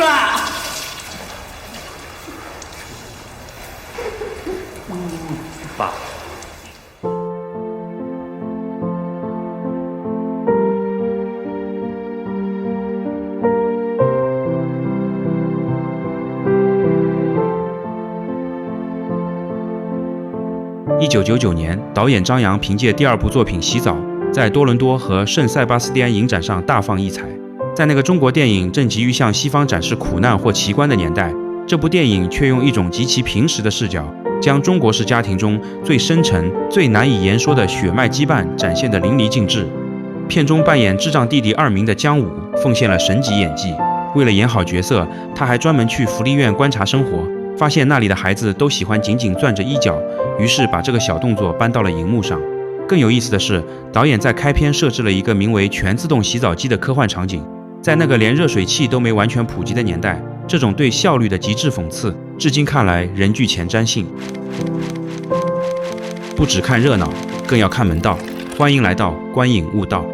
爸。1999年，导演张扬凭借第二部作品《洗澡》在多伦多和圣塞巴斯蒂安影展上大放异彩。在那个中国电影正急于向西方展示苦难或奇观的年代，这部电影却用一种极其平实的视角，将中国式家庭中最深沉、最难以言说的血脉羁绊展现得淋漓尽致。片中扮演智障弟弟二明的姜武奉献了神级演技，为了演好角色，他还专门去福利院观察生活，发现那里的孩子都喜欢紧紧攥着衣角，于是把这个小动作搬到了荧幕上。更有意思的是，导演在开篇设置了一个名为全自动洗澡机的科幻场景。在那个连热水器都没完全普及的年代，这种对效率的极致讽刺，至今看来仍具前瞻性。不只看热闹，更要看门道。欢迎来到观影悟道。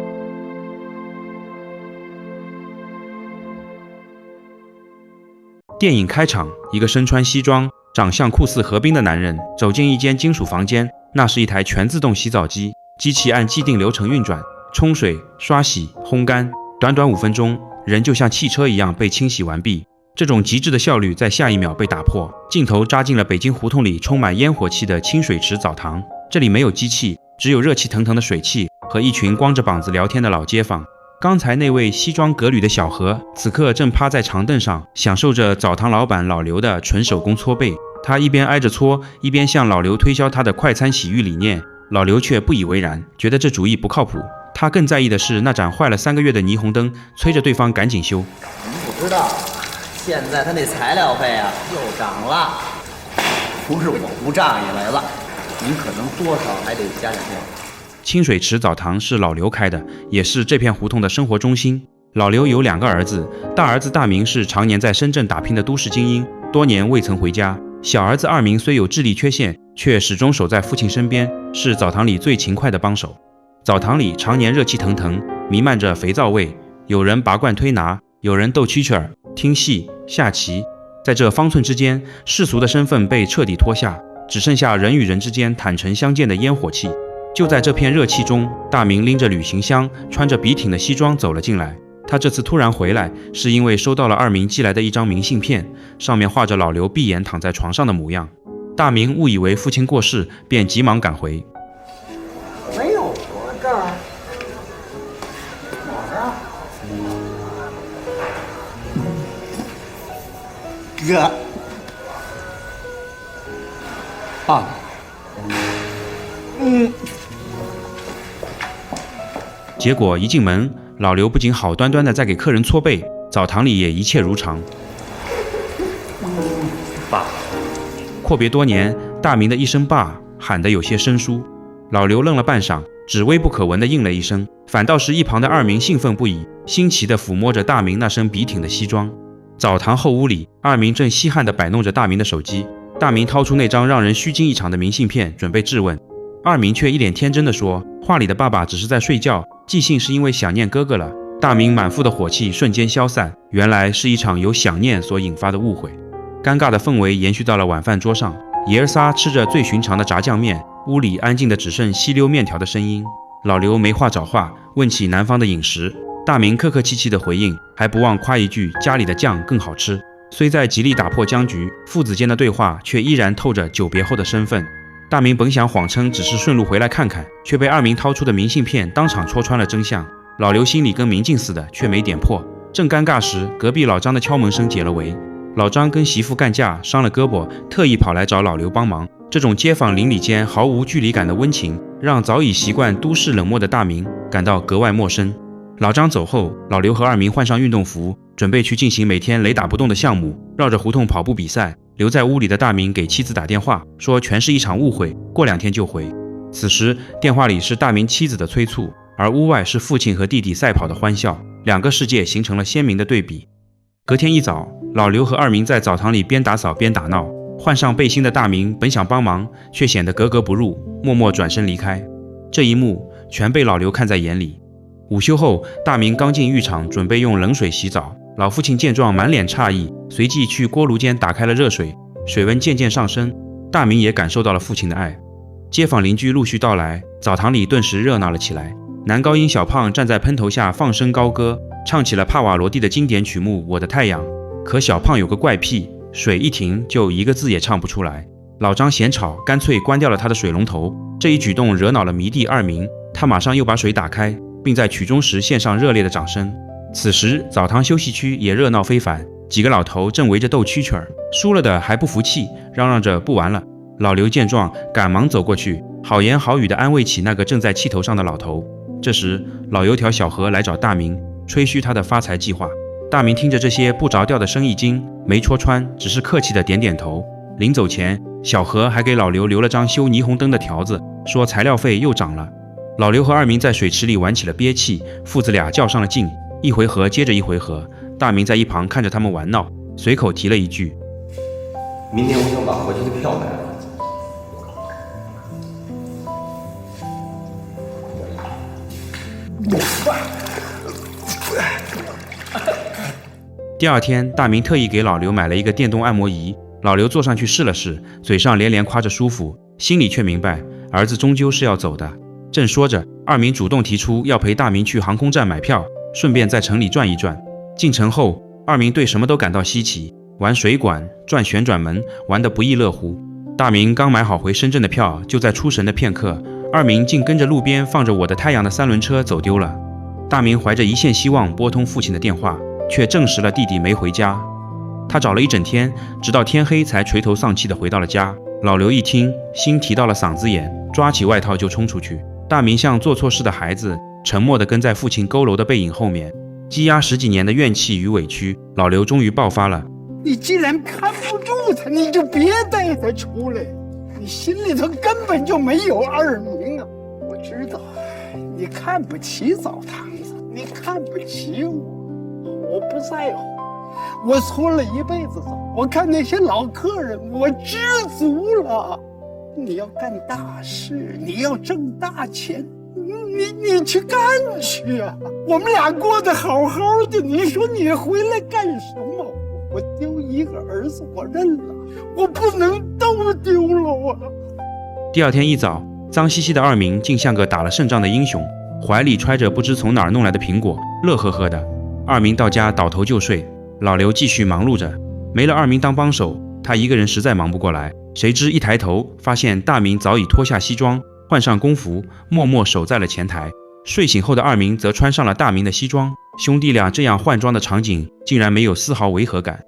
电影开场，一个身穿西装、长相酷似何冰的男人走进一间金属房间，那是一台全自动洗澡机，机器按既定流程运转，冲水、刷洗、烘干，短短5分钟，人就像汽车一样被清洗完毕。这种极致的效率在下一秒被打破，镜头扎进了北京胡同里充满烟火气的清水池澡堂。这里没有机器，只有热气腾腾的水汽和一群光着膀子聊天的老街坊。刚才那位西装革履的小何，此刻正趴在长凳上，享受着澡堂老板老刘的纯手工搓背。他一边挨着搓，一边向老刘推销他的快餐洗浴理念。老刘却不以为然，觉得这主意不靠谱。他更在意的是那盏坏了3个月的霓虹灯，催着对方赶紧修。您不知道，现在他那材料费啊又涨了。不是我不仗义来了，您可能多少还得加点钱。清水池澡堂是老刘开的，也是这片胡同的生活中心。老刘有2个儿子，大儿子大明是常年在深圳打拼的都市精英，多年未曾回家。小儿子二明虽有智力缺陷，却始终守在父亲身边，是澡堂里最勤快的帮手。澡堂里常年热气腾腾，弥漫着肥皂味，有人拔罐推拿，有人斗蛐蛐儿、听戏、下棋。在这方寸之间，世俗的身份被彻底脱下，只剩下人与人之间坦诚相见的烟火气。就在这片热气中，大明拎着旅行箱，穿着笔挺的西装走了进来。他这次突然回来，是因为收到了二明寄来的一张明信片，上面画着老刘闭眼躺在床上的模样。大明误以为父亲过世，便急忙赶回。没有我这儿，哪儿啊？哥，爸爸。结果一进门，老刘不仅好端端的在给客人搓背，澡堂里也一切如常。爸。阔别多年，大明的一声爸喊得有些生疏。老刘愣了半晌，只微不可闻地应了一声，反倒是一旁的二明兴奋不已，新奇地抚摸着大明那身笔挺的西装。澡堂后屋里，二明正稀罕地摆弄着大明的手机。大明掏出那张让人虚惊一场的明信片，准备质问。二明却一脸天真地说，画里的爸爸只是在睡觉，寄信是因为想念哥哥了。大明满腹的火气瞬间消散，原来是一场由想念所引发的误会。尴尬的氛围延续到了晚饭桌上，爷儿仨吃着最寻常的炸酱面，屋里安静的只剩吸溜面条的声音。老刘没话找话，问起南方的饮食，大明客客气气的回应，还不忘夸一句家里的酱更好吃。虽在极力打破僵局，父子间的对话却依然透着久别后的身份。大明本想谎称只是顺路回来看看，却被二明掏出的明信片当场戳穿了真相。老刘心里跟明镜似的，却没点破。正尴尬时，隔壁老张的敲门声解了围。老张跟媳妇干架伤了胳膊，特意跑来找老刘帮忙。这种街坊邻里间毫无距离感的温情，让早已习惯都市冷漠的大明感到格外陌生。老张走后，老刘和二明换上运动服，准备去进行每天雷打不动的项目，绕着胡同跑步比赛。留在屋里的大明给妻子打电话，说全是一场误会，过2天就回。此时电话里是大明妻子的催促，而屋外是父亲和弟弟赛跑的欢笑，两个世界形成了鲜明的对比。隔天一早，老刘和二明在澡堂里边打扫边打闹，换上背心的大明本想帮忙，却显得格格不入，默默转身离开。这一幕全被老刘看在眼里。午休后，大明刚进浴场准备用冷水洗澡，老父亲见状满脸诧异，随即去锅炉间打开了热水，水温渐渐上升。大明也感受到了父亲的爱。街坊邻居陆续到来，澡堂里顿时热闹了起来。男高音小胖站在喷头下放声高歌，唱起了帕瓦罗蒂的经典曲目《我的太阳》。可小胖有个怪癖，水一停就一个字也唱不出来。老张嫌吵，干脆关掉了他的水龙头。这一举动惹恼了迷弟二明，他马上又把水打开，并在曲终时献上热烈的掌声。此时澡堂休息区也热闹非凡，几个老头正围着斗蛐蛐儿，输了的还不服气，嚷嚷着不玩了。老刘见状，赶忙走过去，好言好语地安慰起那个正在气头上的老头。这时老油条小何来找大明，吹嘘他的发财计划。大明听着这些不着调的生意经，没戳穿，只是客气地点点头。临走前，小何还给老刘留了张修霓虹灯的条子，说材料费又涨了。老刘和二明在水池里玩起了憋气，父子俩较上了劲，一回合接着一回合。大明在一旁看着他们玩闹，随口提了一句：明天我想把回去的票买了。第二天，大明特意给老刘买了一个电动按摩仪，老刘坐上去试了试，嘴上连连夸着舒服，心里却明白儿子终究是要走的。正说着，二明主动提出要陪大明去航空站买票，顺便在城里转一转。进城后，二明对什么都感到稀奇，玩水管、转旋转门，玩得不亦乐乎。大明刚买好回深圳的票，就在出神的片刻，二明竟跟着路边放着我的太阳的三轮车走丢了。大明怀着一线希望拨通父亲的电话，却证实了弟弟没回家。他找了一整天，直到天黑才垂头丧气地回到了家。老刘一听，心提到了嗓子眼，抓起外套就冲出去。大明像做错事的孩子，沉默地跟在父亲佝偻的背影后面。积压10几年的怨气与委屈，老刘终于爆发了。你既然看不住他，你就别带他出来。你心里头根本就没有二明啊！我知道你看不起澡堂子，你看不起我，我不在乎。我搓了一辈子澡，我看那些老客人，我知足了。你要干大事，你要挣大钱，你去干去啊！我们俩过得好好的，你说你回来干什么？我丢一个儿子我认了，我不能都丢了啊！第二天一早，脏兮兮的二明竟像个打了胜仗的英雄，怀里揣着不知从哪儿弄来的苹果，乐呵呵的。二明到家倒头就睡，老刘继续忙碌着。没了二明当帮手，他一个人实在忙不过来。谁知一抬头，发现大明早已脱下西装，换上工服，默默守在了前台。睡醒后的二明则穿上了大明的西装，兄弟俩这样换装的场景竟然没有丝毫违和感。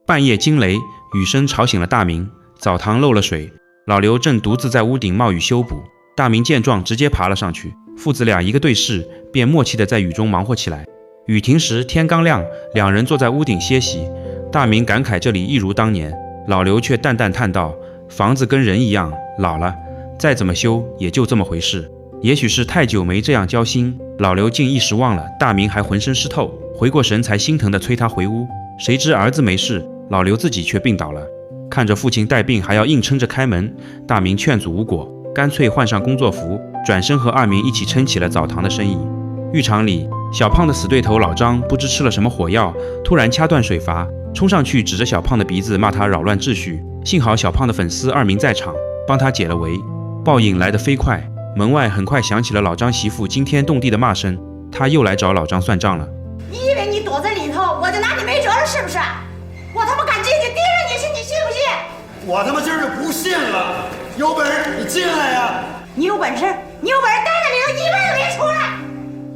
半夜惊雷，雨声吵醒了大明，澡堂漏了水，老刘正独自在屋顶冒雨修补。大明见状直接爬了上去，父子俩一个对视，便默契地在雨中忙活起来。雨停时天刚亮，两人坐在屋顶歇息。大明感慨这里一如当年，老刘却淡淡叹道：房子跟人一样，老了再怎么修也就这么回事。也许是太久没这样交心，老刘竟一时忘了大明还浑身湿透，回过神才心疼地催他回屋。谁知儿子没事，老刘自己却病倒了。看着父亲带病还要硬撑着开门，大明劝阻无果，干脆换上工作服，转身和二明一起撑起了澡堂的生意。浴场里，小胖的死对头老张不知吃了什么火药，突然掐断水阀，冲上去指着小胖的鼻子骂他扰乱秩序。幸好小胖的粉丝二明在场，帮他解了围。报应来得飞快，门外很快响起了老张媳妇惊天动地的骂声，他又来找老张算账了。你以为你躲在里头，我就拿你没辙了是不是？我他妈敢进去盯着你，你信不信？我他妈今儿就不信了！有本事你进来呀！你有本事待在里头一辈子别出来！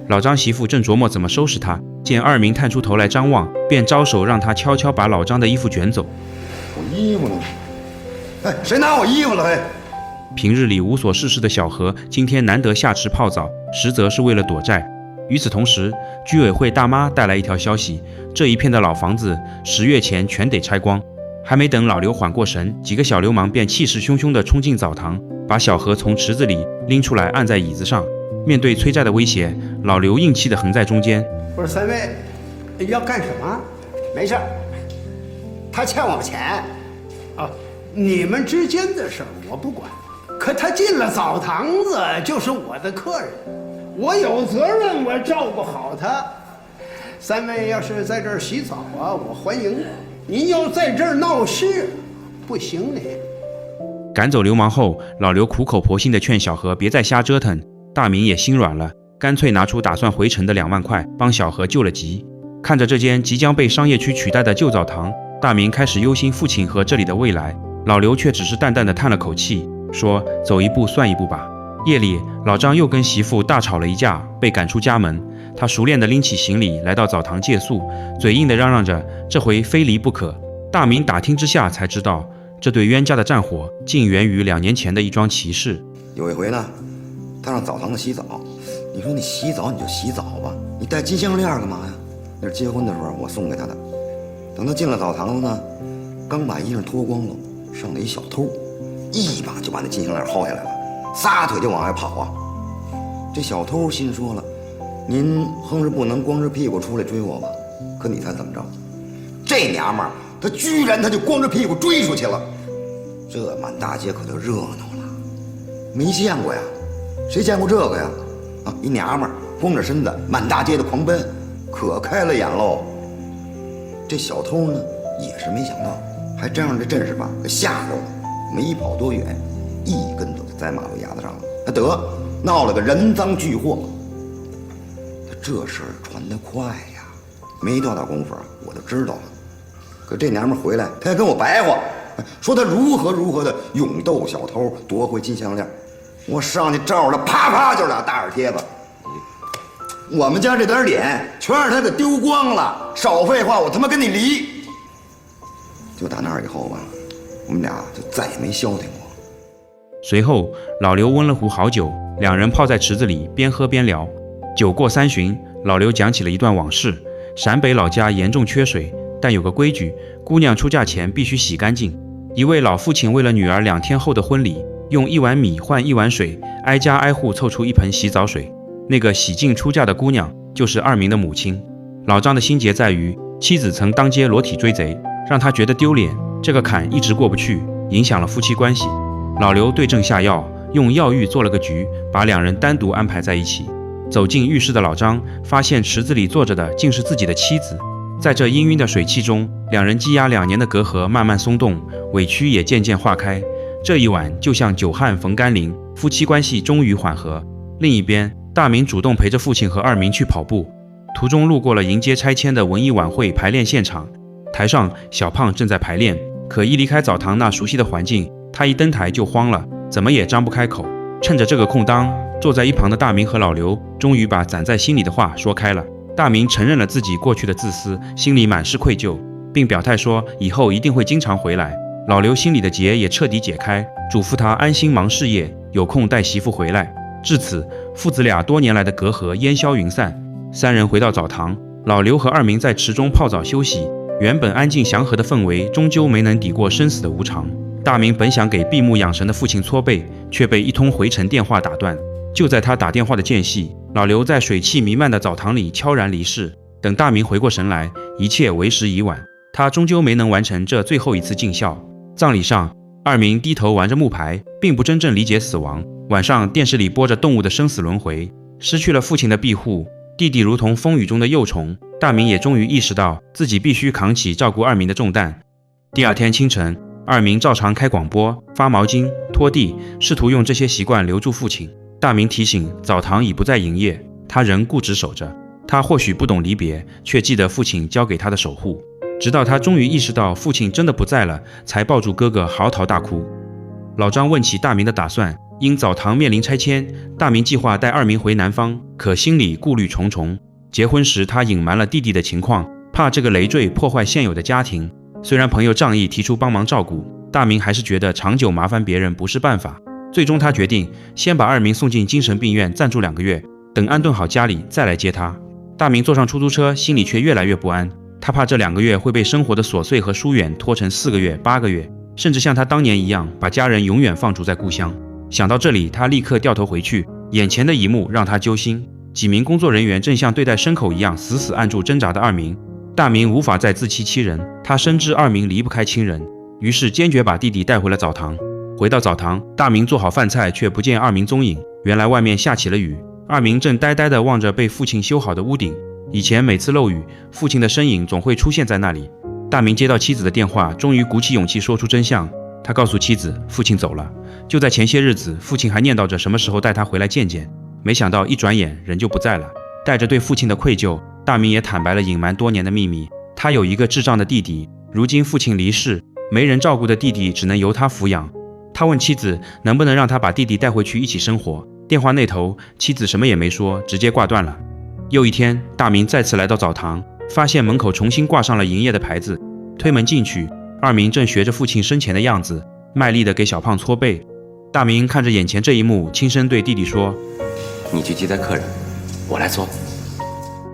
老张媳妇正琢磨怎么收拾他，见二明探出头来张望，便招手让他悄悄把老张的衣服卷走。我衣服呢？哎，谁拿我衣服了？嘿！平日里无所事事的小何，今天难得下池泡澡，实则是为了躲债。与此同时，居委会大妈带来一条消息，这一片的老房子10月前全得拆光。还没等老刘缓过神，几个小流氓便气势汹汹地冲进澡堂，把小何从池子里拎出来按在椅子上。面对催债的威胁，老刘硬气地横在中间。不是三位要干什么？没事，他欠我钱啊，你们之间的事儿我不管，可他进了澡堂子就是我的客人，我有责任我照顾好他。三位要是在这儿洗澡啊，我欢迎；您要在这儿闹事，不行的。赶走流氓后，老刘苦口婆心地劝小何别再瞎折腾，大明也心软了，干脆拿出打算回城的2万块，帮小何救了急。看着这间即将被商业区取代的旧澡堂，大明开始忧心父亲和这里的未来。老刘却只是淡淡地叹了口气，说：“走一步算一步吧。”夜里，老张又跟媳妇大吵了一架，被赶出家门。他熟练地拎起行李来到澡堂借宿，嘴硬地嚷嚷着这回非离不可。大明打听之下才知道，这对冤家的战火竟源于2年前的一桩奇事。有一回呢，他让澡堂子洗澡。你说你洗澡你就洗澡吧，你戴金项链干嘛呀？那是结婚的时候我送给他的。等他进了澡堂子呢，刚把衣裳脱光了，上来一小偷，一把就把那金项链薅下来了，撒腿就往外跑啊！这小偷心说了，您横是不能光着屁股出来追我吧？可你猜怎么着？这娘们儿她居然就光着屁股追出去了，这满大街可就热闹了，没见过呀，谁见过这个呀？啊，一娘们儿光着身子满大街的狂奔，可开了眼喽。这小偷呢也是没想到，还真让这阵势吧给吓着了，没跑多远，一跟头就栽马路牙子上了。得闹了个人赃俱获。这事儿传得快呀，没多大功夫我就知道了。可这娘们回来，她还跟我白话，说她如何的勇斗小偷，夺回金项链。我上去照着她，啪啪就是俩大耳贴子。我们家这点脸全让他给丢光了，少废话，我他妈跟你离！就打那儿以后吧，我们俩就再也没消停过。随后，老刘温了壶好酒，2人泡在池子里，边喝边聊。酒过3巡，老刘讲起了一段往事。陕北老家严重缺水，但有个规矩，姑娘出嫁前必须洗干净。一位老父亲为了女儿2天后的婚礼，用1碗米换1碗水，挨家挨户凑出1盆洗澡水。那个洗净出嫁的姑娘就是二明的母亲。老张的心结在于妻子曾当街裸体追贼，让他觉得丢脸，这个坎一直过不去，影响了夫妻关系。老刘对症下药，用药浴做了个局，把2人单独安排在一起。走进浴室的老张发现池子里坐着的竟是自己的妻子。在这氤氲的水汽中，2人积压2年的隔阂慢慢松动，委屈也渐渐化开。这一晚就像久旱逢甘霖，夫妻关系终于缓和。另一边，大明主动陪着父亲和二明去跑步，途中路过了迎接拆迁的文艺晚会排练现场。台上小胖正在排练，可一离开澡堂那熟悉的环境，他一登台就慌了，怎么也张不开口。趁着这个空当，坐在一旁的大明和老刘终于把攒在心里的话说开了。大明承认了自己过去的自私，心里满是愧疚，并表态说以后一定会经常回来。老刘心里的结也彻底解开，嘱咐他安心忙事业，有空带媳妇回来。至此，父子俩多年来的隔阂烟消云散。3人回到澡堂，老刘和二明在池中泡澡休息。原本安静祥和的氛围，终究没能抵过生死的无常。大明本想给闭目养神的父亲搓背，却被一通回程电话打断。就在他打电话的间隙，老刘在水汽弥漫的澡堂里悄然离世。等大明回过神来，一切为时已晚，他终究没能完成这最后一次尽孝。葬礼上，二明低头玩着木牌，并不真正理解死亡。晚上电视里播着动物的生死轮回，失去了父亲的庇护，弟弟如同风雨中的幼虫。大明也终于意识到自己必须扛起照顾二明的重担。第2天清晨，二明照常开广播、发毛巾、拖地，试图用这些习惯留住父亲。大明提醒澡堂已不再营业，他仍固执守着。他或许不懂离别，却记得父亲交给他的守护。直到他终于意识到父亲真的不在了，才抱住哥哥嚎啕大哭。老张问起大明的打算，因澡堂面临拆迁，大明计划带二明回南方，可心里顾虑重重。结婚时他隐瞒了弟弟的情况，怕这个累赘破坏现有的家庭。虽然朋友仗义提出帮忙照顾，大明还是觉得长久麻烦别人不是办法。最终他决定先把二明送进精神病院暂住2个月，等安顿好家里再来接他。大明坐上出租车，心里却越来越不安，他怕这2个月会被生活的琐碎和疏远拖成4个月、8个月，甚至像他当年一样把家人永远放逐在故乡。想到这里，他立刻掉头回去，眼前的一幕让他揪心。几名工作人员正像对待牲口一样死死按住挣扎的二明。大明无法再自欺欺人，他深知二明离不开亲人，于是坚决把弟弟带回了澡堂。回到澡堂，大明做好饭菜，却不见二明踪影。原来外面下起了雨，二明正呆呆地望着被父亲修好的屋顶。以前每次漏雨，父亲的身影总会出现在那里。大明接到妻子的电话，终于鼓起勇气说出真相。他告诉妻子，父亲走了。就在前些日子，父亲还念叨着什么时候带他回来见见，没想到一转眼人就不在了。带着对父亲的愧疚，大明也坦白了隐瞒多年的秘密。他有一个智障的弟弟，如今父亲离世，没人照顾的弟弟只能由他抚养。他问妻子能不能让他把弟弟带回去一起生活。电话那头，妻子什么也没说，直接挂断了。又一天，大明再次来到澡堂，发现门口重新挂上了营业的牌子。推门进去，二明正学着父亲生前的样子，卖力地给小胖搓背。大明看着眼前这一幕，轻声对弟弟说：“你去接待客人，我来搓。”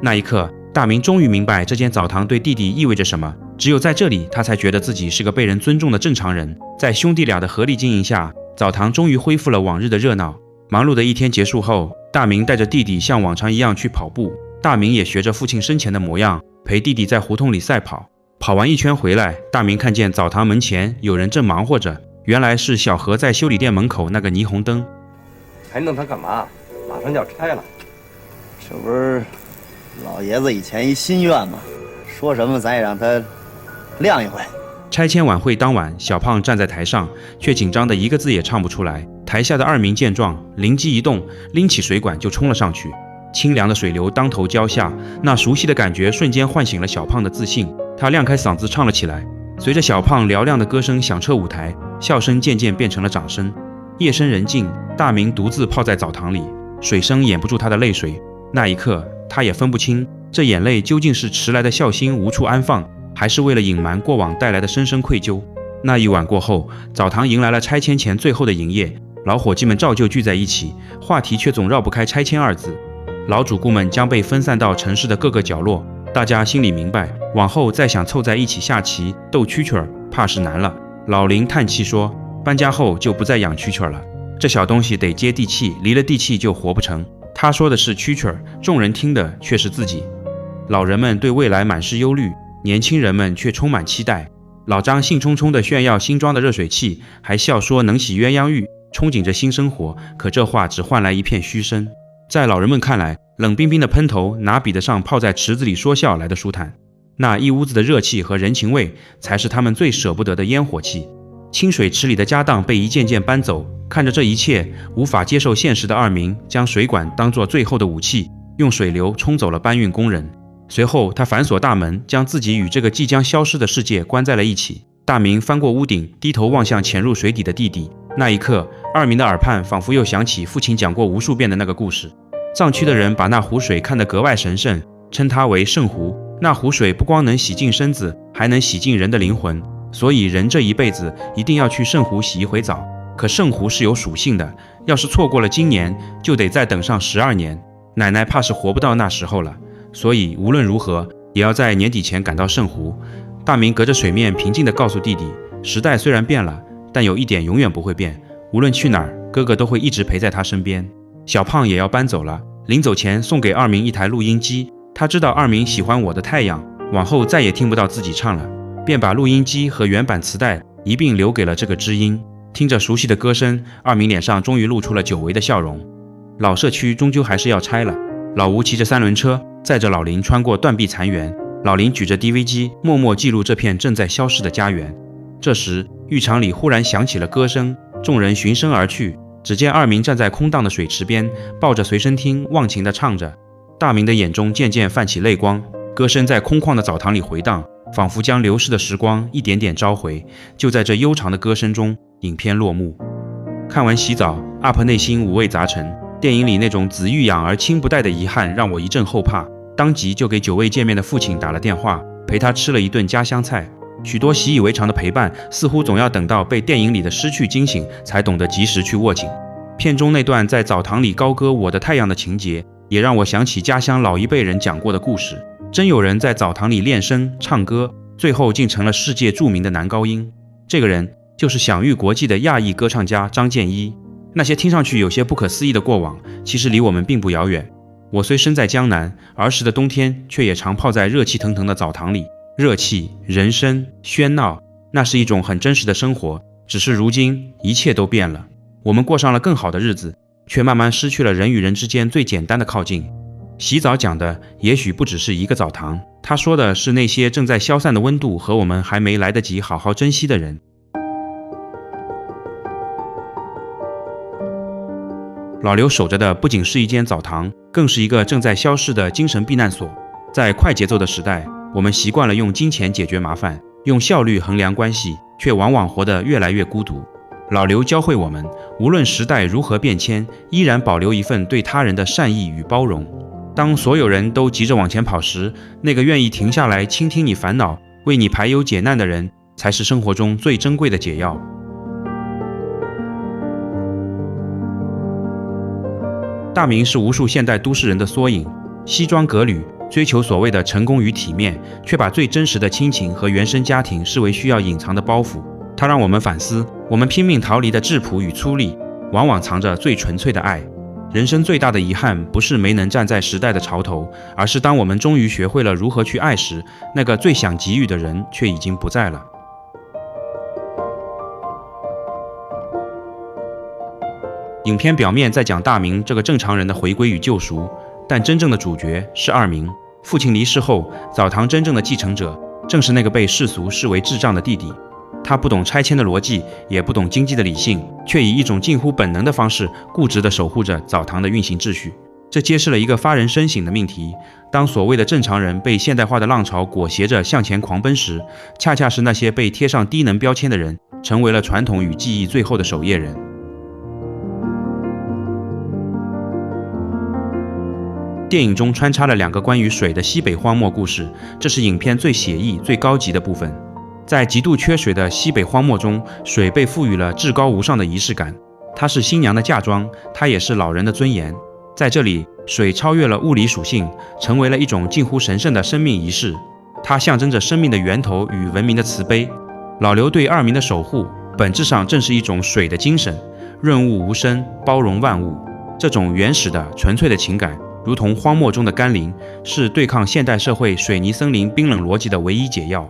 那一刻，大明终于明白这间澡堂对弟弟意味着什么。只有在这里，他才觉得自己是个被人尊重的正常人。在兄弟俩的合力经营下，澡堂终于恢复了往日的热闹。忙碌的一天结束后，大明带着弟弟像往常一样去跑步。大明也学着父亲生前的模样，陪弟弟在胡同里赛跑。跑完一圈回来，大明看见澡堂门前有人正忙活着，原来是小何在修理店门口那个霓虹灯。还弄它干嘛？马上就要拆了。这不是老爷子以前一心愿吗？说什么咱也让他亮一回。拆迁晚会当晚，小胖站在台上，却紧张的一个字也唱不出来。台下的二明见状，灵机一动，拎起水管就冲了上去。清凉的水流当头浇下，那熟悉的感觉瞬间唤醒了小胖的自信。他亮开嗓子唱了起来。随着小胖嘹亮的歌声响彻舞台，笑声渐渐变成了掌声。夜深人静，大明独自泡在澡堂里，水声掩不住他的泪水。那一刻，他也分不清这眼泪究竟是迟来的孝心无处安放，还是为了隐瞒过往带来的深深愧疚。那一晚过后，澡堂迎来了拆迁前最后的营业。老伙计们照旧聚在一起，话题却总绕不开拆迁二字。老主顾们将被分散到城市的各个角落，大家心里明白，往后再想凑在一起下棋斗蛐蛐儿，怕是难了。老林叹气说，搬家后就不再养蛐蛐儿了，这小东西得接地气，离了地气就活不成。他说的是蛐蛐儿，众人听的却是自己。老人们对未来满是忧虑，年轻人们却充满期待。老张兴冲冲地炫耀新装的热水器，还笑说能洗鸳鸯浴，憧憬着新生活。可这话只换来一片嘘声。在老人们看来，冷冰冰的喷头哪比得上泡在池子里说笑来的舒坦。那一屋子的热气和人情味，才是他们最舍不得的烟火气。清水池里的家当被一件件搬走，看着这一切，无法接受现实的二明将水管当作最后的武器，用水流冲走了搬运工人。随后他反锁大门，将自己与这个即将消失的世界关在了一起。大明翻过屋顶，低头望向潜入水底的弟弟。那一刻，二明的耳畔仿佛又想起父亲讲过无数遍的那个故事。藏区的人把那湖水看得格外神圣，称它为圣湖。那湖水不光能洗净身子，还能洗净人的灵魂，所以人这一辈子一定要去圣湖洗一回澡。可圣湖是有属性的，要是错过了今年，就得再等上12年。奶奶怕是活不到那时候了，所以无论如何也要在年底前赶到圣湖。大明隔着水面平静地告诉弟弟，时代虽然变了，但有一点永远不会变，无论去哪儿，哥哥都会一直陪在他身边。小胖也要搬走了，临走前送给二明一台录音机。他知道二明喜欢我的太阳，往后再也听不到自己唱了，便把录音机和原版磁带一并留给了这个知音。听着熟悉的歌声，二明脸上终于露出了久违的笑容。老社区终究还是要拆了。老吴骑着3轮车，载着老林穿过断壁残垣。老林举着 DV 机，默默记录这片正在消失的家园。这时，浴场里忽然响起了歌声，众人循声而去。只见二明站在空荡的水池边，抱着随身听，忘情地唱着。大明的眼中渐渐泛起泪光，歌声在空旷的澡堂里回荡，仿佛将流逝的时光一点点召回。就在这悠长的歌声中，影片落幕。看完洗澡，UP内心五味杂陈。电影里那种子欲养而亲不待的遗憾让我一阵后怕，当即就给久未见面的父亲打了电话，陪他吃了一顿家乡菜。许多习以为常的陪伴，似乎总要等到被电影里的失去惊醒，才懂得及时去握紧。片中那段在澡堂里高歌我的太阳的情节，也让我想起家乡老一辈人讲过的故事。真有人在澡堂里练声唱歌，最后竟成了世界著名的男高音。这个人就是享誉国际的亚裔歌唱家张建一。那些听上去有些不可思议的过往，其实离我们并不遥远。我虽身在江南，儿时的冬天却也常泡在热气腾腾的澡堂里。热气、人声、喧闹，那是一种很真实的生活。只是如今一切都变了，我们过上了更好的日子，却慢慢失去了人与人之间最简单的靠近。洗澡讲的也许不只是一个澡堂，他说的是那些正在消散的温度和我们还没来得及好好珍惜的人。老刘守着的不仅是一间澡堂，更是一个正在消逝的精神避难所。在快节奏的时代，我们习惯了用金钱解决麻烦，用效率衡量关系，却往往活得越来越孤独。老刘教会我们，无论时代如何变迁，依然保留一份对他人的善意与包容。当所有人都急着往前跑时，那个愿意停下来倾听你烦恼，为你排忧解难的人，才是生活中最珍贵的解药。大明是无数现代都市人的缩影，西装革履，追求所谓的成功与体面，却把最真实的亲情和原生家庭视为需要隐藏的包袱。它让我们反思，我们拼命逃离的质朴与粗粝，往往藏着最纯粹的爱。人生最大的遗憾，不是没能站在时代的潮头，而是当我们终于学会了如何去爱时，那个最想给予的人却已经不在了。影片表面在讲大明这个正常人的回归与救赎，但真正的主角是二明。父亲离世后，澡堂真正的继承者正是那个被世俗视为智障的弟弟。他不懂拆迁的逻辑，也不懂经济的理性，却以一种近乎本能的方式固执地守护着澡堂的运行秩序。这揭示了一个发人深省的命题：当所谓的正常人被现代化的浪潮裹挟着向前狂奔时，恰恰是那些被贴上低能标签的人，成为了传统与记忆最后的守夜人。电影中穿插了2个关于水的西北荒漠故事，这是影片最写意、最高级的部分。在极度缺水的西北荒漠中，水被赋予了至高无上的仪式感。它是新娘的嫁妆，它也是老人的尊严。在这里，水超越了物理属性，成为了一种近乎神圣的生命仪式。它象征着生命的源头与文明的慈悲。老刘对二明的守护，本质上正是一种水的精神，润物无声，包容万物。这种原始的、纯粹的情感，如同荒漠中的甘霖，是对抗现代社会水泥森林冰冷逻辑的唯一解药。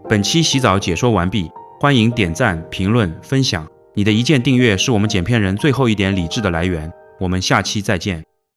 本期洗澡解说完毕，欢迎点赞、评论、分享。你的一键订阅是我们剪片人最后一点理智的来源。我们下期再见。